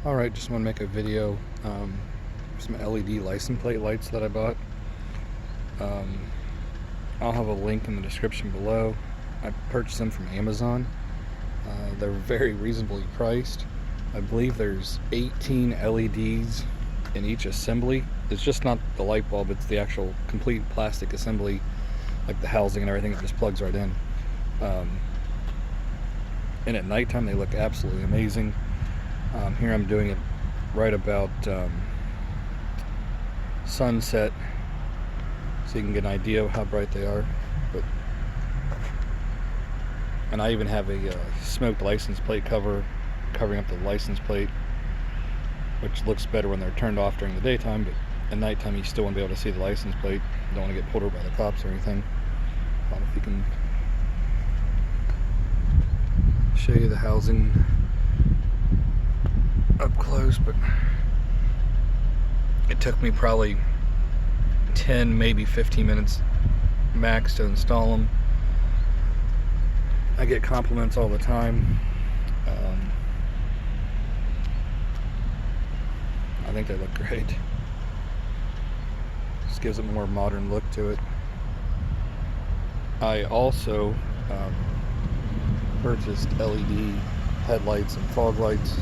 Alright, just want to make a video. Some LED license plate lights that I bought. I'll have a link in the description below. I purchased them from Amazon. They're very reasonably priced. I believe there's 18 LEDs in each assembly. It's just not the light bulb, it's the actual complete plastic assembly, like the housing and everything that just plugs right in. And at nighttime they look absolutely amazing. Here I'm doing it right about sunset, so you can get an idea of how bright they are. And I even have a smoked license plate cover covering up the license plate, which looks better when they're turned off during the daytime, but at nighttime you still want to be able to see the license plate. You don't want to get pulled over by the cops or anything. If you can show you the housing up close, but it took me probably 10, maybe 15 minutes max to install them. I get compliments all the time. I think they look great. Just gives it a more modern look to it. I also purchased LED headlights and fog lights.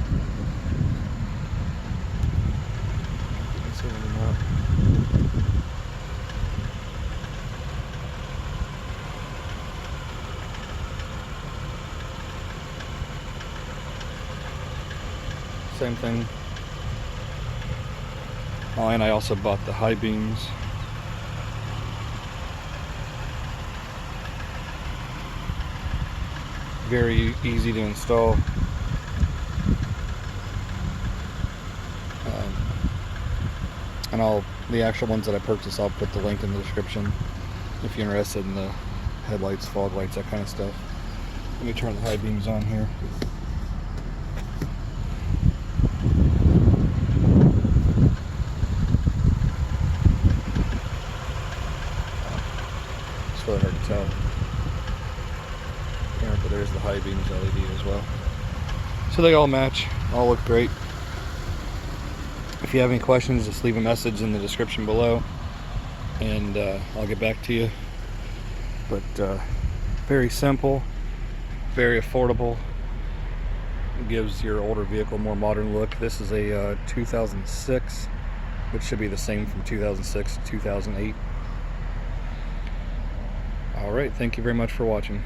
Same thing. Oh, and I also bought the high beams. Very easy to install. And the actual ones that I purchased, I'll put the link in the description if you're interested in the headlights, fog lights, that kind of stuff. Let me turn the high beams on here. It's really hard to tell. Yeah, but there's the high beams LED as well. So they all match, all look great. If you have any questions, just leave a message in the description below, and I'll get back to you. But very simple, very affordable. It gives your older vehicle a more modern look. This is a 2006, which should be the same from 2006 to 2008. Alright, thank you very much for watching.